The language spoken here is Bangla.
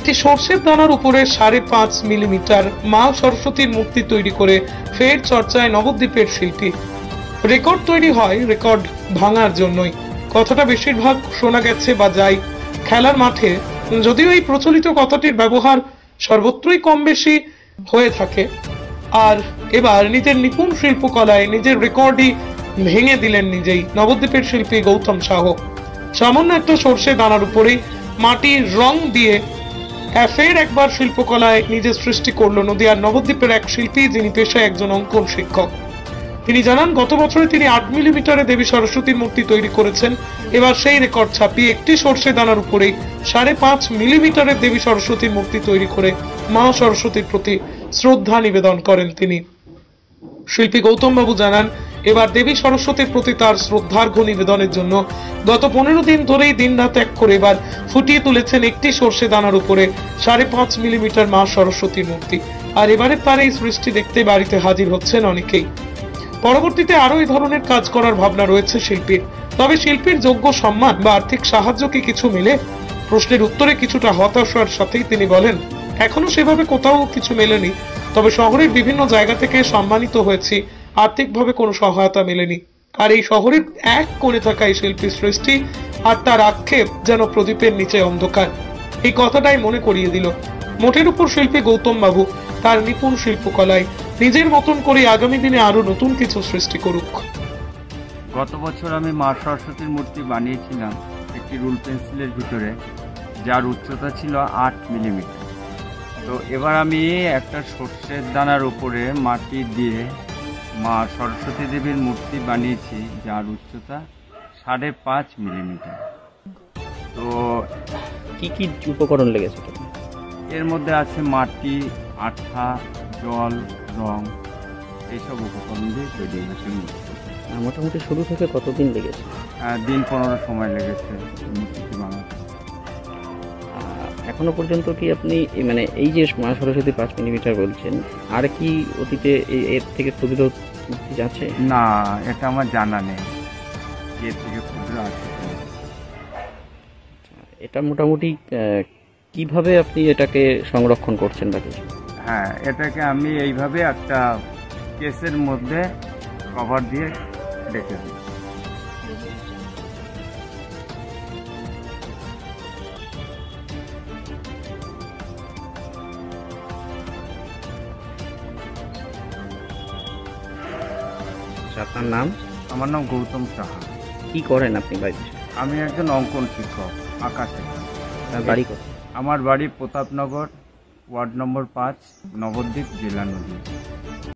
একটি সর্ষের দানার উপরে 5.5 মিলিমিটার মা সরস্বতীর মূর্তি তৈরি করে ফের চর্চায় নবদ্বীপের শিল্পী। রেকর্ড তৈরি হয় রেকর্ড ভাঙার জন্যই, কথাটা বেশিরভাগ শোনা গেছে বা যায় খেলার মাঠে, যদিও এই প্রচলিত কথাটির ব্যবহার সর্বত্রই কম বেশি হয়ে থাকে। আর এবার নিজের নিপুণ শিল্পকলায় নিজের রেকর্ডই ভেঙে দিলেন নিজেই নবদ্বীপের শিল্পী গৌতম সাহ। সামান্য একটা সর্ষে দানার উপরেই মাটির রং দিয়ে ফের একবার শিল্পকলায় নিজের সৃষ্টি করলো নদিয়ার নবদ্বীপের এক শিল্পী, যিনি পেশায় একজন অঙ্কন শিক্ষক। তিনি জানান, গত বছরে তিনি 8 মিলিমিটারে দেবী সরস্বতীর মূর্তি তৈরি করেছেন। এবার সেই রেকর্ড ছাপিয়ে একটি সর্ষে দানার উপরেই 5.5 মিলিমিটারের দেবী সরস্বতীর মূর্তি তৈরি করে মা সরস্বতীর প্রতি শ্রদ্ধা নিবেদন করেন তিনি। শিল্পী গৌতম বাবু জানান, এবার দেবী সরস্বতীর প্রতি তার শ্রদ্ধার্ঘ্য নিবেদনের জন্য গত 15 দিন ধরেই দিন রাত এক করে এবার ফুটিয়ে তুলেছেন একটি সর্ষে দানার উপরে 5.5 মিলিমিটার মা সরস্বতীর মূর্তি। আর এবারে তার এই সৃষ্টি দেখতে বাড়িতে হাজির হচ্ছেন অনেকেই। পরবর্তীতে আরো এই ধরনের কাজ করার ভাবনা রয়েছে শিল্পীর। তবে শিল্পীর যোগ্য সম্মান বা আর্থিক সাহায্য কি কিছু মেলে? প্রশ্নের উত্তরে কিছুটা হতাশার সাথেই তিনি বলেন, এখনো সেভাবে কোথাও কিছু মেলেনি, তবে শহরের বিভিন্ন জায়গা থেকে সম্মানিত হয়েছি, আর্থিকভাবে কোনো সহায়তা মেলেনি। আর এই শহরের এক কোণে থাকা এই শিল্পীর সৃষ্টি আর তার আক্ষেপ যেন প্রদীপের নিচে অন্ধকার, এই কথাটাই মনে করিয়ে দিল। মোটের উপর শিল্পী গৌতম বাবু তার নিপুণ শিল্পকলায় নিজের মতন করে আগামী দিনে আরো নতুন কিছু সৃষ্টি করুক। গত বছর আমি মা সরস্বতীর মূর্তি বানিয়েছিলাম একটি রুল পেন্সিলের ভিতরে, যার উচ্চতা ছিল 8 মিলিমিটার। তো এবার আমি একটা সর্ষের দানার উপরে মাটি দিয়ে মা সরস্বতী দেবীর মূর্তি বানিয়েছি, যার উচ্চতা 5.5 মিলিমিটার। তো কি কি উপকরণ লেগেছে? এর মধ্যে আছে মাটি, আঠা, জল, রং, এইসব উপকরণ দিয়ে তৈরি হয়েছে মূর্তি। মোটামুটি শুরু থেকে কতদিন লেগেছে? দিন 15 সময় লেগেছে মূর্তিটি বানাতে। এখনো পর্যন্ত কি আপনি মানে এই যে মা সরস্বতী 5 মিলিমিটার বলছেন, আর কি অতীতে এর থেকে ক্ষুদ্র মূর্তি আছে? না, এটা আমার জানা নেই এর থেকে ক্ষুদ্র আছে। এটা মোটামুটি কিভাবে আপনি এটাকে সংরক্ষণ করছেন বা কিছু? হ্যাঁ, এটাকে আমি এইভাবে একটা কেসের মধ্যে কভার দিয়ে রেখে দিই। আপনার নাম? আমার নাম গৌতম সাহা। কি করেন আপনি বাড়িতে? আমি একজন অঙ্কন শিক্ষক, আঁকা শেখাই। বাড়ি কোথায়? আমার বাড়ি প্রতাপনগর, ওয়ার্ড নম্বর 5, নবদ্বীপ, জেলা নদী।